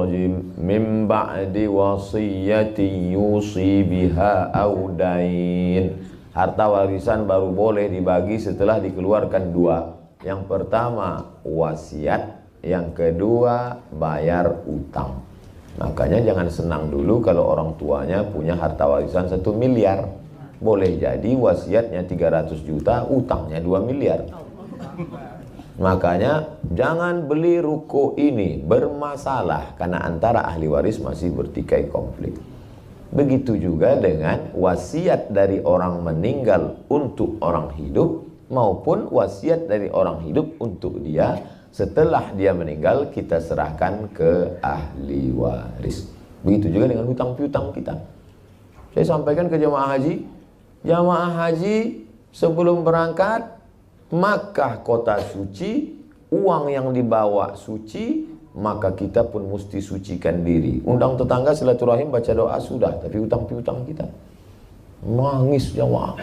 rajim min ba'di wasiyyati yusi biha aw dain. Harta warisan baru boleh dibagi setelah dikeluarkan dua. Yang pertama wasiat, yang kedua bayar utang. Makanya jangan senang dulu kalau orang tuanya punya harta warisan 1 miliar. Boleh jadi wasiatnya 300 juta, utangnya 2 miliar. Makanya jangan beli ruko ini, bermasalah karena antara ahli waris masih bertikai konflik. Begitu juga dengan wasiat dari orang meninggal untuk orang hidup maupun wasiat dari orang hidup untuk dia. Setelah dia meninggal kita serahkan ke ahli waris. Begitu juga dengan hutang piutang kita. Saya sampaikan ke jemaah haji sebelum berangkat Makkah kota suci, uang yang dibawa suci, maka kita pun mesti sucikan diri. Undang tetangga silaturahim baca doa sudah, tapi hutang piutang kita nangis jemaah.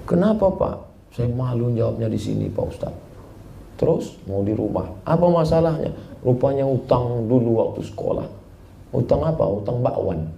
Kenapa Pak? Saya malu jawabnya di sini Pak Ustaz. Terus mau di rumah, apa masalahnya? Rupanya utang dulu waktu sekolah. Utang apa? Utang bakwan.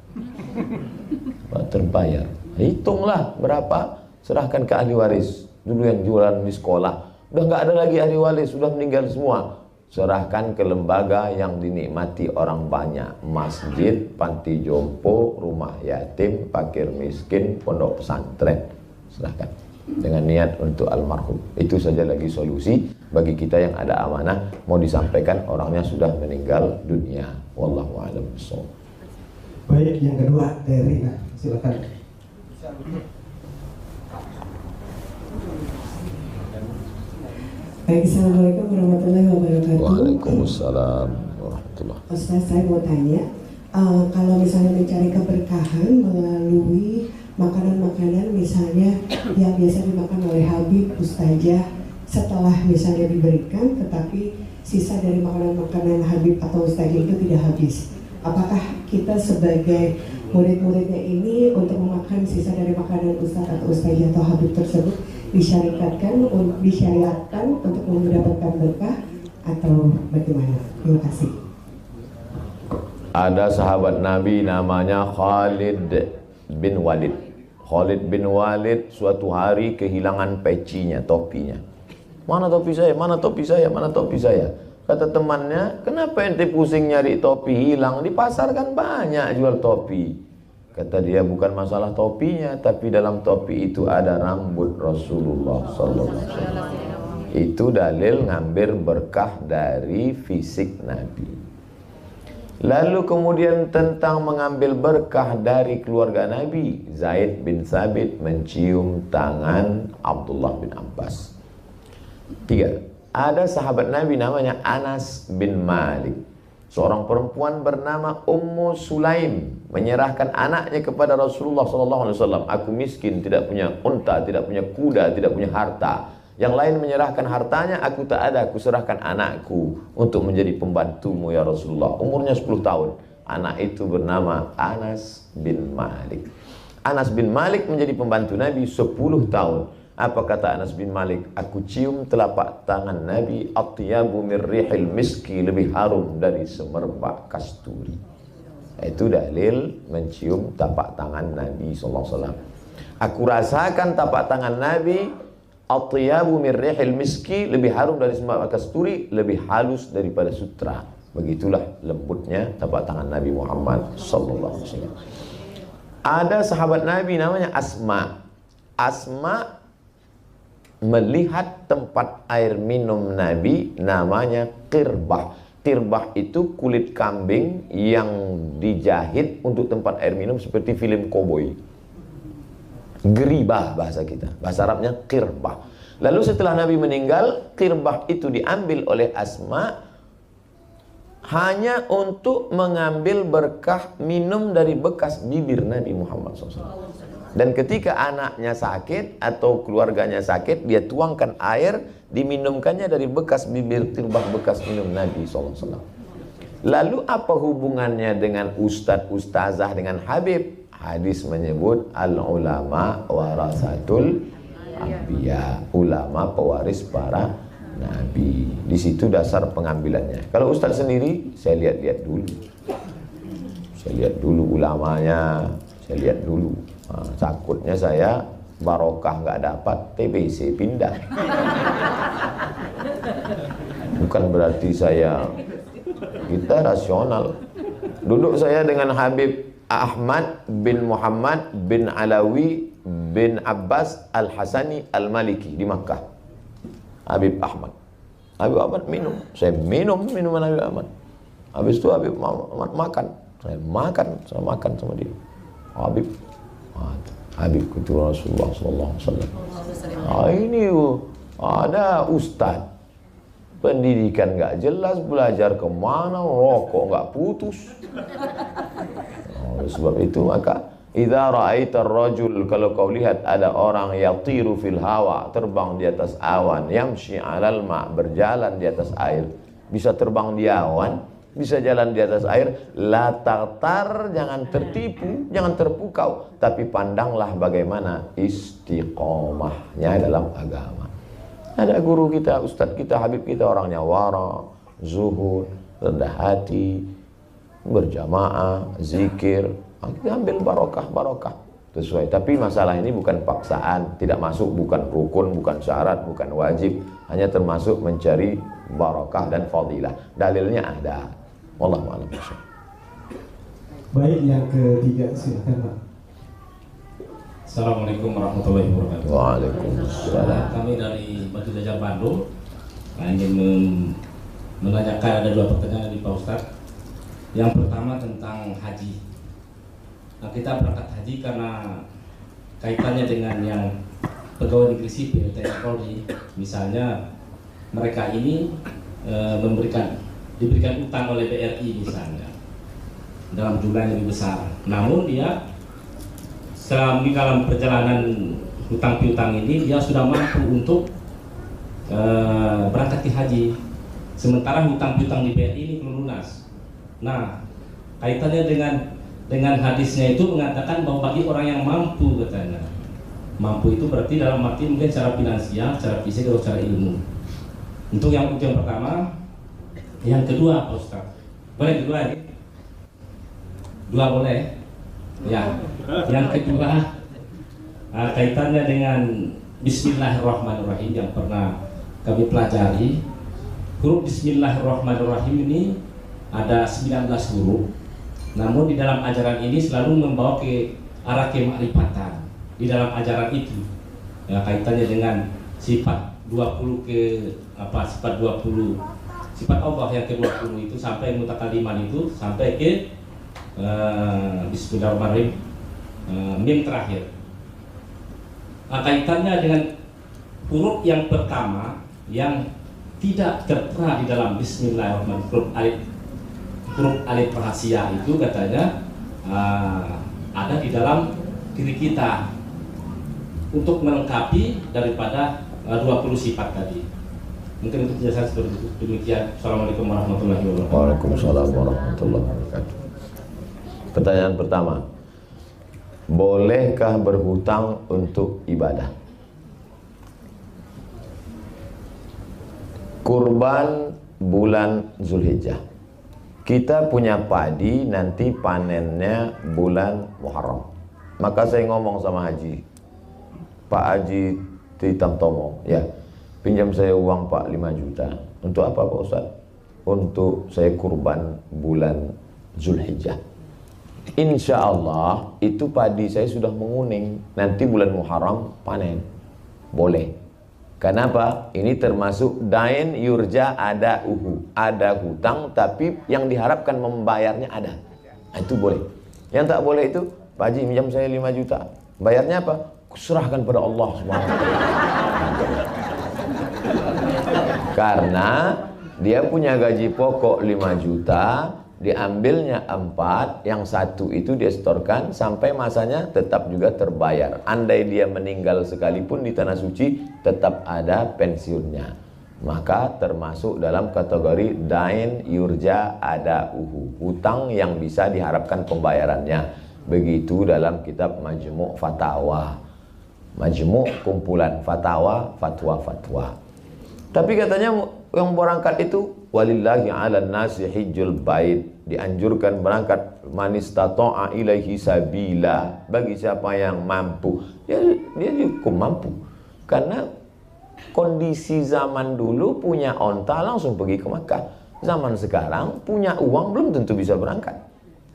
Terbayar. Hitunglah berapa, serahkan ke ahli waris. Dulu yang jualan di sekolah, udah nggak ada lagi ahli waris, sudah meninggal semua. Serahkan ke lembaga yang dinikmati orang banyak, masjid, panti jompo, rumah yatim, fakir miskin, pondok pesantren. Serahkan dengan niat untuk almarhum. Itu saja lagi solusi bagi kita yang ada amanah mau disampaikan orangnya sudah meninggal dunia. Wallahu a'lam bishawab. Baik, yang kedua dari silakan. Baik, assalamualaikum warahmatullahi wabarakatuh. Waalaikumsalam warahmatullahi wabarakatuh. Ustaz, saya mau tanya, kalau misalnya mencari keberkahan melalui makanan-makanan misalnya yang biasa dimakan oleh Habib, Ustazah, setelah misalnya diberikan, tetapi sisa dari makanan-makanan Habib atau Ustazah itu tidak habis, apakah kita sebagai murid-muridnya ini untuk memakan sisa dari makanan Ustaz atau Ustazah atau Habib tersebut disyariatkan untuk mendapatkan berkah atau bagaimana? Terima kasih. Ada sahabat Nabi namanya Khalid bin Walid. Khalid bin Walid suatu hari kehilangan pecinya, topinya. Mana topi saya? Mana topi saya? Mana topi saya? Kata temannya, kenapa ente pusing nyari topi hilang? Di pasar kan banyak jual topi. Kata dia, bukan masalah topinya, tapi dalam topi itu ada rambut Rasulullah SAW. Itu dalil ngambil berkah dari fisik Nabi. Lalu kemudian tentang mengambil berkah dari keluarga Nabi, Zaid bin Thabit mencium tangan Abdullah bin Abbas. 3. Ada sahabat Nabi namanya Anas bin Malik. Seorang perempuan bernama Ummu Sulaim menyerahkan anaknya kepada Rasulullah SAW. Aku miskin, tidak punya unta, tidak punya kuda, tidak punya harta. Yang lain menyerahkan hartanya, aku tak ada, aku serahkan anakku untuk menjadi pembantumu ya Rasulullah. Umurnya 10 tahun. Anak itu bernama Anas bin Malik. Anas bin Malik menjadi pembantu Nabi 10 tahun. Apa kata Anas bin Malik? Aku cium telapak tangan Nabi, atyabu min rihil miski, lebih harum dari semerbak kasturi. Itu dalil mencium tapak tangan Nabi SAW. Aku rasakan tapak tangan Nabi, atyabu min rihil miski, lebih harum dari semerbak kasturi, lebih halus daripada sutra. Begitulah lembutnya tapak tangan Nabi Muhammad SAW. Ada sahabat Nabi namanya Asma. Asma melihat tempat air minum Nabi namanya qirbah. Qirbah itu kulit kambing yang dijahit untuk tempat air minum seperti film koboi. Geribah bahasa kita, bahasa Arabnya qirbah. Lalu setelah Nabi meninggal, qirbah itu diambil oleh Asma hanya untuk mengambil berkah minum dari bekas bibir Nabi Muhammad SAW. Dan ketika anaknya sakit atau keluarganya sakit, dia tuangkan air, diminumkannya dari bekas bibir qirbah bekas minum Nabi SAW. Lalu apa hubungannya dengan ustadz ustazah dengan Habib? Hadis menyebut al-ulama warasatul anbiya. Ulama pewaris para Nabi. Di situ dasar pengambilannya. Kalau Ustadz sendiri, saya lihat-lihat dulu. Saya lihat dulu ulamanya, saya lihat dulu. Nah, takutnya saya barokah nggak dapat, TBC pindah. Bukan berarti kita rasional. Duduk saya dengan Habib Ahmad bin Muhammad bin Alawi bin Abbas Al-Hasani Al-Maliki di Makkah. Habib Ahmad minum, saya minum minuman Habib Ahmad. Habis itu Habib Ahmad makan, saya makan sama dia. Habib ketua Rasulullah Sallallahu Alaihi Wasallam. Ini ada ustadz, pendidikan nggak jelas, belajar kemana, rokok nggak putus. Oleh sebab itu maka idza ra'aita ar-rajul, kalau kau lihat ada orang yatiru fil hawa, terbang di atas awan, yamshi 'alal ma', berjalan di atas air, bisa terbang di awan, bisa jalan di atas air, la tartar, jangan tertipu, jangan terpukau, tapi pandanglah bagaimana istiqomahnya dalam agama. Ada guru kita, ustadz kita, habib kita, orangnya wara, zuhud, rendah hati, berjamaah, zikir, kita ambil barokah sesuai. Tapi masalah ini bukan paksaan, tidak masuk, bukan rukun, bukan syarat, bukan wajib, hanya termasuk mencari barokah dan fadilah. Dalilnya ada. Wallahu a'lam bishawab. Baik, yang ketiga silakan Pak. Assalamualaikum warahmatullahi wabarakatuh. Waalaikumsalam. Kami dari Batu Jajar Bandung ingin menanyakan, ada dua pertanyaan di Pak Ustadz. Yang pertama tentang haji. Nah, kita berangkat haji karena kaitannya dengan yang pegawai negeri sipil TNI Polri. Misalnya mereka ini diberikan utang oleh BRI misalnya dalam jumlah yang lebih besar. Namun dia dalam perjalanan hutang piutang ini dia sudah mampu untuk berangkat ke haji, sementara hutang piutang di BRI ini belum lunas. Nah, kaitannya dengan hadisnya itu mengatakan bahwa bagi orang yang mampu, katanya mampu itu berarti dalam arti mungkin secara finansial, secara fisik atau secara ilmu. Untuk yang pertama. Yang kedua Pak Ustaz, boleh kedua ya? Dua boleh ya. Yang kedua kaitannya dengan Bismillahirrahmanirrahim yang pernah kami pelajari. Huruf Bismillahirrahmanirrahim ini ada 19 huruf, namun di dalam ajaran ini selalu membawa ke arah kemakrifatan. Di dalam ajaran itu ya, kaitannya dengan sifat 20 sifat 20, sifat Allah yang ke-20 itu sampai mutakaliman itu sampai ke Bismillahirrahmanirrahim, mim terakhir. Kaitannya dengan huruf yang pertama yang tidak tertera di dalam Bismillahirrahmanirrahim, huruf alif rahasia itu katanya ada di dalam diri kita untuk melengkapi daripada 20 sifat tadi. Mungkin untuk jasa seperti itu. Demikian. Assalamualaikum warahmatullahi wabarakatuh. Waalaikumsalam warahmatullahi wabarakatuh. Pertanyaan pertama, bolehkah berhutang untuk ibadah? Kurban bulan Zulhijjah. Kita punya padi, nanti panennya bulan Muharram. Maka saya ngomong sama Haji, Pak Haji Titamtomo, ya, pinjam saya uang Pak 5 juta. Untuk apa Pak Ustaz? Untuk saya kurban bulan Zulhijjah. Insya Allah itu padi saya sudah menguning, nanti bulan Muharram panen. Boleh. Kenapa? Ini termasuk dain yurja ada ada hutang tapi yang diharapkan membayarnya ada. Nah, itu boleh. Yang tak boleh itu, Pak Haji pinjam saya 5 juta. Bayarnya apa? Serahkan pada Allah SWT. Karena dia punya gaji pokok 5 juta, diambilnya 4, yang 1 itu dia setorkan sampai masanya tetap juga terbayar. Andai dia meninggal sekalipun di tanah suci, tetap ada pensiunnya. Maka termasuk dalam kategori dain yurja ada hutang yang bisa diharapkan pembayarannya. Begitu dalam kitab Majmu' Fatawa. Majmu' kumpulan fatwa. Tapi katanya yang berangkat itu walillahi 'alan nasi hijjul bait, dianjurkan berangkat man istata'a ilaihi sabila, bagi siapa yang mampu. Dia cukup mampu. Karena kondisi zaman dulu punya onta langsung pergi ke Makkah. Zaman sekarang punya uang belum tentu bisa berangkat.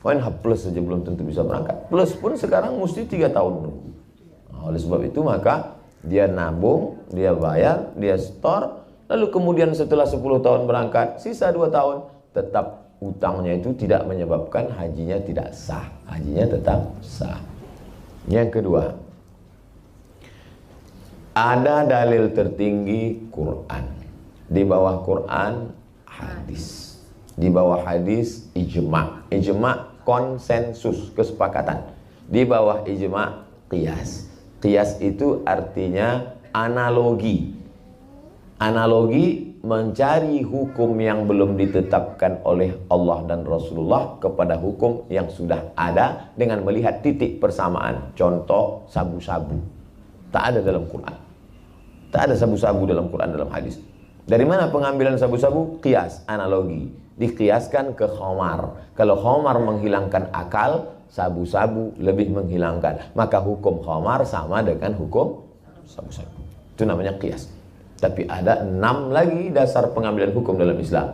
Fine plus saja belum tentu bisa berangkat. Plus pun sekarang mesti 3 tahun nunggu. Nah, oleh sebab itu maka dia nabung, dia bayar, dia store, lalu kemudian setelah 10 tahun berangkat, sisa 2 tahun, tetap utangnya itu tidak menyebabkan hajinya tidak sah. Hajinya tetap sah. Yang kedua, ada dalil tertinggi Quran. Di bawah Quran, hadis. Di bawah hadis, ijma'. Ijma' konsensus, kesepakatan. Di bawah ijma' qiyas. Qiyas itu artinya analogi. Analogi mencari hukum yang belum ditetapkan oleh Allah dan Rasulullah kepada hukum yang sudah ada dengan melihat titik persamaan. Contoh sabu-sabu. Tak ada dalam Quran. Tak ada sabu-sabu dalam Quran, dalam hadis. Dari mana pengambilan sabu-sabu? Qiyas, analogi. Dikiaskan ke khamar. Kalau khamar menghilangkan akal, sabu-sabu lebih menghilangkan. Maka hukum khamar sama dengan hukum sabu-sabu. Itu namanya qiyas. Tapi ada 6 lagi dasar pengambilan hukum dalam Islam.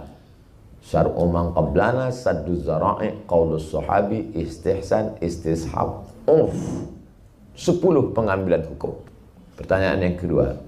Syar'u man qablana, saddu zara'i, qaulus sahabi, istihsan, istishab, 10 pengambilan hukum. Pertanyaan yang kedua,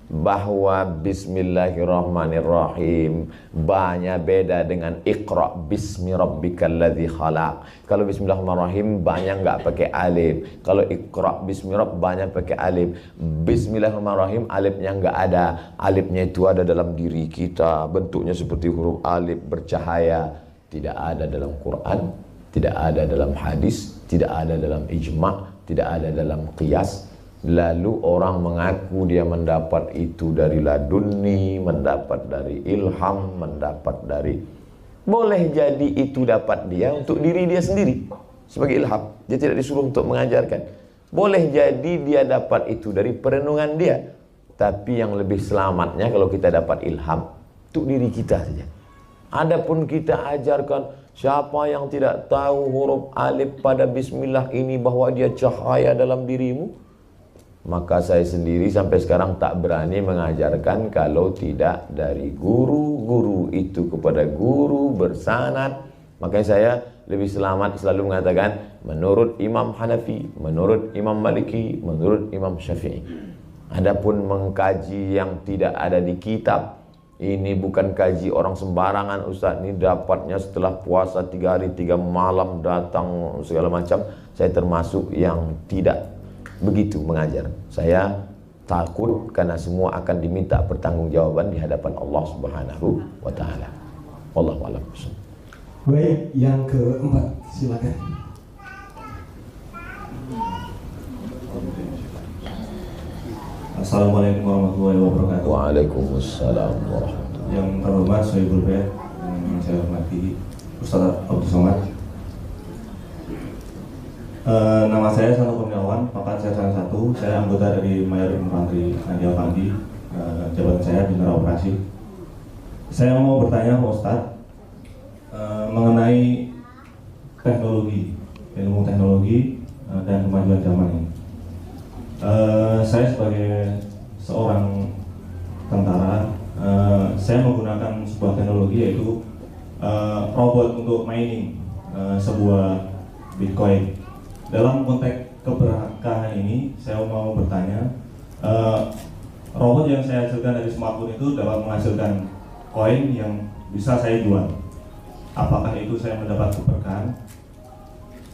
bahwa bismillahirrahmanirrahim banyak beda dengan iqra bismi rabbikal ladzi khalaq. Kalau bismillahirrahmanirrahim banyak enggak pakai alif. Kalau iqra bismi rabb banyak pakai alif. Bismillahirrahmanirrahim alifnya enggak ada. Alifnya itu ada dalam diri kita, bentuknya seperti huruf alif bercahaya. Tidak ada dalam Quran, tidak ada dalam hadis, tidak ada dalam ijma', tidak ada dalam qiyas. Lalu orang mengaku dia mendapat itu dari laduni, mendapat dari ilham, mendapat dari... Boleh jadi itu dapat dia untuk diri dia sendiri sebagai ilham. Dia tidak disuruh untuk mengajarkan. Boleh jadi dia dapat itu dari perenungan dia. Tapi yang lebih selamatnya kalau kita dapat ilham untuk diri kita saja. Adapun kita ajarkan siapa yang tidak tahu huruf alif pada bismillah ini bahwa dia cahaya dalam dirimu, maka saya sendiri sampai sekarang tak berani mengajarkan kalau tidak dari guru itu kepada guru bersanad. Makanya saya lebih selamat selalu mengatakan menurut Imam Hanafi, menurut Imam Maliki, menurut Imam Syafi'i. Adapun mengkaji yang tidak ada di kitab, ini bukan kaji orang sembarangan Ustaz, ini dapatnya setelah puasa 3 hari 3 malam datang segala macam. Saya termasuk yang tidak begitu mengajar. Saya takut karena semua akan diminta pertanggungjawaban di hadapan Allah Subhanahu wa taala. Wallahu a'lam. Baik, yang keempat, silakan. Assalamualaikum warahmatullahi wabarakatuh. Waalaikumsalam warahmatullahi. Yang terhormat Sohibul Bait, yang saya hormati Ustaz Abdul Somad. Nama saya Santo Kurniawan, pangkat saya 1. Saya anggota dari Mayor Infanteri Nadia Fandi. Jabatan saya Bintara Operasi. Saya mau bertanya Pak Ustaz mengenai teknologi, ilmu teknologi dan kemajuan zaman ini. Saya sebagai seorang tentara, saya menggunakan sebuah teknologi yaitu robot untuk mining sebuah Bitcoin. Dalam konteks keberkahan ini, saya mau bertanya, robot yang saya hasilkan dari smartphone itu dapat menghasilkan koin yang bisa saya jual. Apakah itu saya mendapat keberkahan?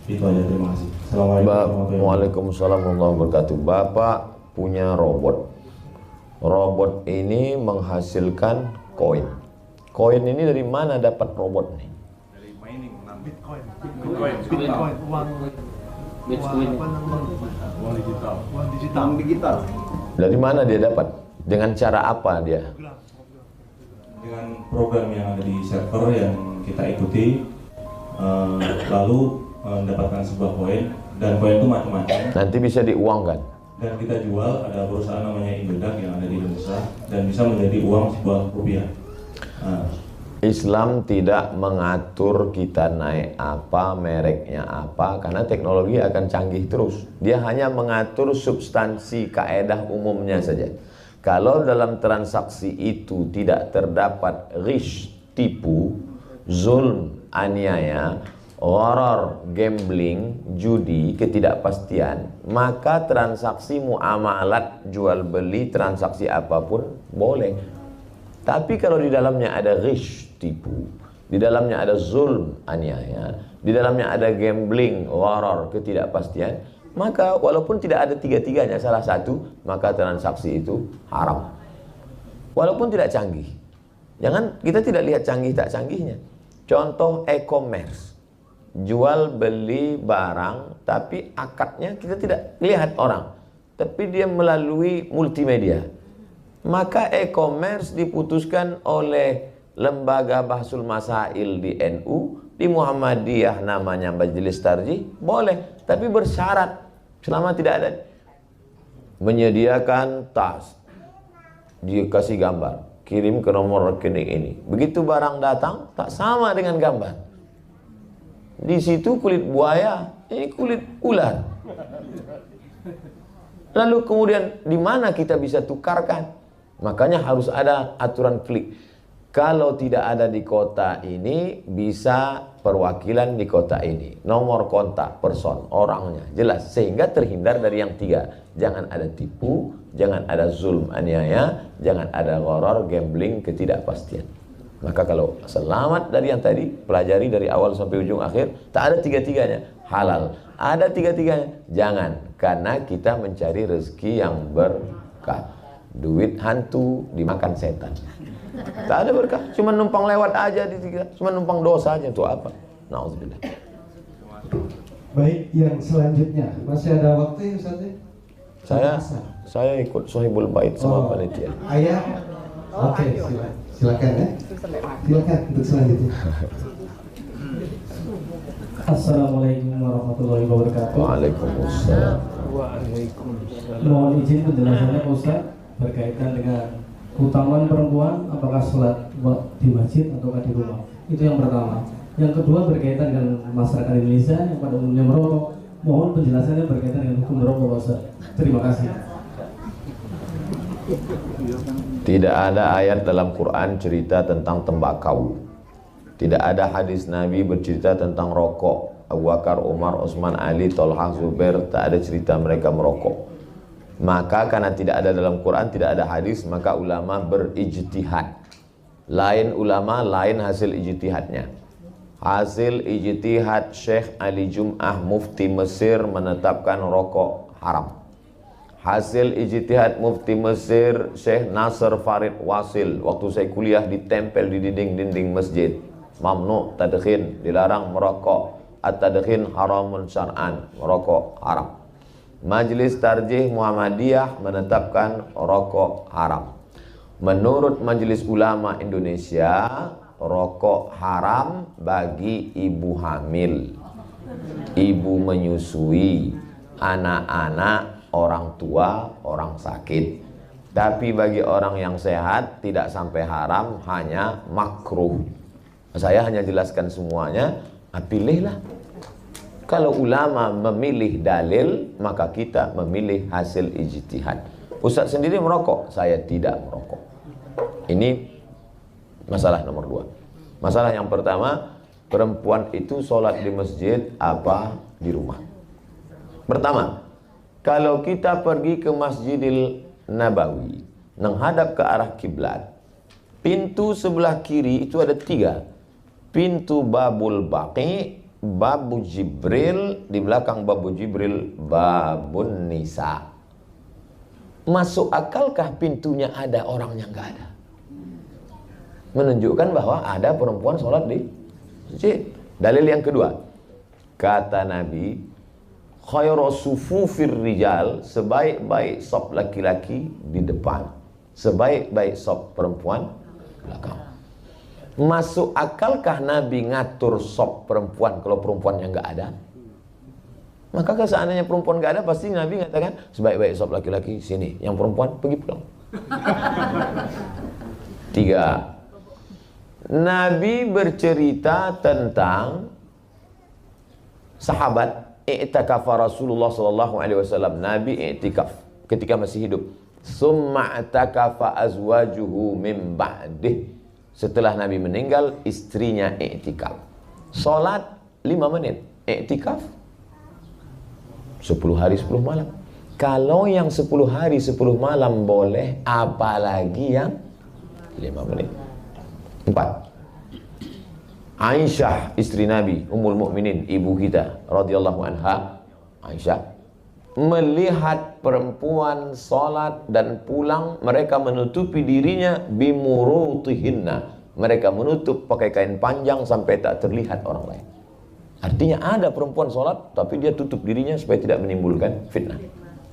Itu aja, terima kasih. Assalamualaikum Waalaikumsalam warahmatullahi wabarakatuh. Bapak punya robot. Robot ini menghasilkan koin. Koin ini dari mana dapat robot nih? Dari mining, Bitcoin, uang digital. Dari mana dia dapat? Dengan cara apa dia? Dengan program yang ada di server yang kita ikuti, lalu mendapatkan sebuah koin, dan koin itu macam-macam. Nanti bisa diuangkan. dan kita jual, ada perusahaan namanya Indodax yang ada di Indonesia dan bisa menjadi uang sebuah rupiah. Islam tidak mengatur kita naik apa, mereknya apa, karena teknologi akan canggih terus. Dia hanya mengatur substansi kaedah umumnya saja. Kalau dalam transaksi itu tidak terdapat ghish, tipu, zulm, aniaya, gharar, gambling, judi, ketidakpastian, maka transaksi muamalat, jual beli, transaksi apapun boleh. Tapi kalau di dalamnya ada ghish, tipu, di dalamnya ada zulm, aniaya, di dalamnya ada gambling, gharar, ketidakpastian, maka walaupun tidak ada tiga-tiganya, salah satu, maka transaksi itu haram. Walaupun tidak canggih. Jangan, kita tidak lihat canggih tak canggihnya. Contoh e-commerce, jual beli barang, tapi akadnya kita tidak lihat orang, tapi dia melalui multimedia. Maka e-commerce diputuskan oleh Lembaga Bahsul Masail di NU, di Muhammadiyah namanya Majelis Tarjih, boleh, tapi bersyarat selama tidak ada menyediakan tas, dikasih gambar, kirim ke nomor rekening ini. Begitu barang datang tak sama dengan gambar. Di situ kulit buaya, ini kulit ular. Lalu kemudian di mana kita bisa tukarkan? Makanya harus ada aturan klik. Kalau tidak ada di kota ini, bisa perwakilan di kota ini. Nomor kontak person, orangnya jelas, sehingga terhindar dari yang tiga. Jangan ada tipu, jangan ada zulm, aniaya, jangan ada gharar, gambling, ketidakpastian. Maka kalau selamat dari yang tadi, pelajari dari awal sampai ujung akhir, tak ada tiga-tiganya, halal. Ada tiga-tiganya, jangan, karena kita mencari rezeki yang berkah. Duit hantu dimakan setan. Tak ada berkah, cuma numpang lewat aja di tiga, cuma numpang dosa aja, untuk apa? Nauzubillah. Baik, yang selanjutnya masih ada waktu ya Ustaz? Saya ikut Sohibul Bait sama panitia. Ayah, oke, silakan ya. Silakan untuk selanjutnya. Assalamualaikum warahmatullahi wabarakatuh. Waalaikumsalam. Mohon izin penjelasannya Pak Ustaz berkaitan dengan keutamaan perempuan, apakah sholat di masjid ataukah di rumah. Itu yang pertama. Yang kedua berkaitan dengan masyarakat Indonesia yang pada umumnya merokok. Mohon penjelasannya berkaitan dengan hukum merokok Pak Ustaz. Terima kasih. Tidak ada ayat dalam Quran cerita tentang tembakau. Tidak ada hadis Nabi bercerita tentang rokok. Abu Bakar, Umar, Utsman, Ali, Thalhah, Zubair, tak ada cerita mereka merokok. Maka karena tidak ada dalam Quran, tidak ada hadis, maka ulama berijtihad. Lain ulama, lain hasil ijtihadnya. Hasil ijtihad Syekh Ali Jum'ah Mufti Mesir menetapkan rokok haram. Hasil ijtihad Mufti Mesir Syekh Nasr Farid Wasil, waktu saya kuliah, ditempel di dinding-dinding masjid. Mamnu tadkhin, dilarang merokok. At-tadkhin haramun syar'an, merokok haram. Majelis Tarjih Muhammadiyah menetapkan rokok haram. Menurut Majelis Ulama Indonesia, rokok haram bagi ibu hamil, ibu menyusui, anak-anak, orang tua, orang sakit. Tapi bagi orang yang sehat tidak sampai haram, hanya makruh. Saya hanya jelaskan semuanya, pilihlah. Kalau ulama memilih dalil, maka kita memilih hasil ijtihad. Ustaz sendiri merokok, saya tidak merokok. Ini masalah nomor dua. Masalah yang pertama, perempuan itu sholat di masjid apa di rumah? Pertama, kalau kita pergi ke Masjidil Nabawi, menghadap ke arah kiblat, pintu sebelah kiri itu ada tiga. Pintu Babul Baqi, Babu Jibril, di belakang Babu Jibril Babun Nisa. Masuk akalkah pintunya ada, orangnya nggak ada? Menunjukkan bahwa ada perempuan sholat di masjid. Dalil yang kedua, kata Nabi, khairu sufufir rijal, sebaik-baik saf laki-laki di depan, sebaik-baik saf perempuan belakang. Masuk akalkah Nabi ngatur sop perempuan kalau perempuannya nggak ada? Maka kalau seandainya perempuan gak ada, pasti Nabi mengatakan sebaik-baik sop laki-laki sini, yang perempuan pergi pulang. 3. Nabi bercerita tentang sahabat i'tikaf Rasulullah sallallahu alaihi wasallam. Nabi i'tikaf ketika masih hidup. Summa i'takafa azwajuhu min ba'dih. Setelah Nabi meninggal, istrinya i'tikaf. Salat 5 menit, i'tikaf 10 hari 10 malam. Kalau yang 10 hari 10 malam boleh, apalagi yang 5 menit. 4. Aisyah istri Nabi, Ummul Mukminin, ibu kita radhiyallahu anha, Aisyah melihat perempuan salat dan pulang, mereka menutupi dirinya bimurutihinna. Mereka menutup pakai kain panjang sampai tak terlihat orang lain. Artinya ada perempuan salat tapi dia tutup dirinya supaya tidak menimbulkan fitnah.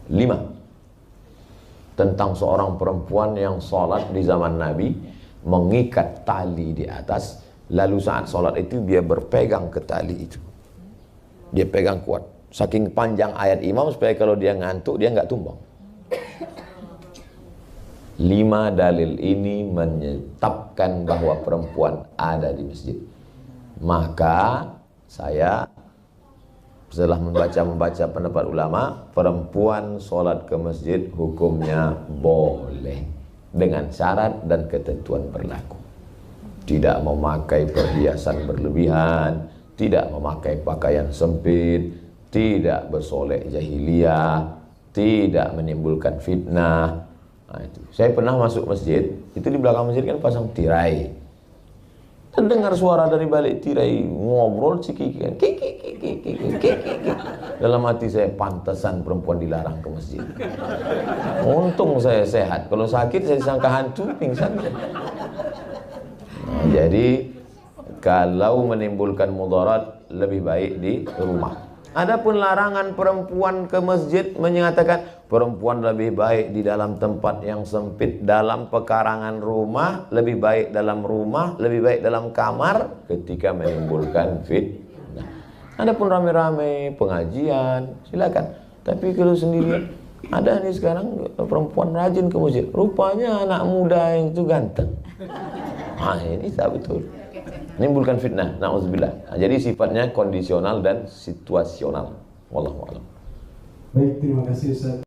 5. Tentang seorang perempuan yang salat di zaman Nabi, mengikat tali di atas, lalu saat salat itu dia berpegang ke tali itu. Dia pegang kuat. Saking panjang ayat imam supaya kalau dia ngantuk dia nggak tumbang. 5 dalil ini menetapkan bahwa perempuan ada di masjid. Maka saya setelah membaca pendapat ulama, perempuan sholat ke masjid hukumnya boleh dengan syarat dan ketentuan berlaku. Tidak memakai perhiasan berlebihan, tidak memakai pakaian sempit, tidak bersolek jahiliyah, tidak menimbulkan fitnah. Nah, itu. Saya pernah masuk masjid, itu di belakang masjid kan pasang tirai. Dan dengar suara dari balik tirai ngobrol cikikikan. Dalam hati saya, pantesan perempuan dilarang ke masjid. Untung saya sehat. Kalau sakit saya sangka hantu, pingsan. Nah, jadi kalau menimbulkan mudarat lebih baik di rumah. Adapun larangan perempuan ke masjid menyatakan perempuan lebih baik di dalam tempat yang sempit, dalam pekarangan rumah, lebih baik dalam rumah, lebih baik dalam kamar ketika menimbulkan fitnah. Adapun rame-rame pengajian, silakan. Tapi kalau sendirian, ada nih sekarang perempuan rajin ke masjid, rupanya anak muda yang itu ganteng. Ah, ini tak betul. Menimbulkan fitnah, na'udzubillah. Nah, jadi sifatnya kondisional dan situasional. Wallahu a'lam. Baik, terima kasih Ustaz.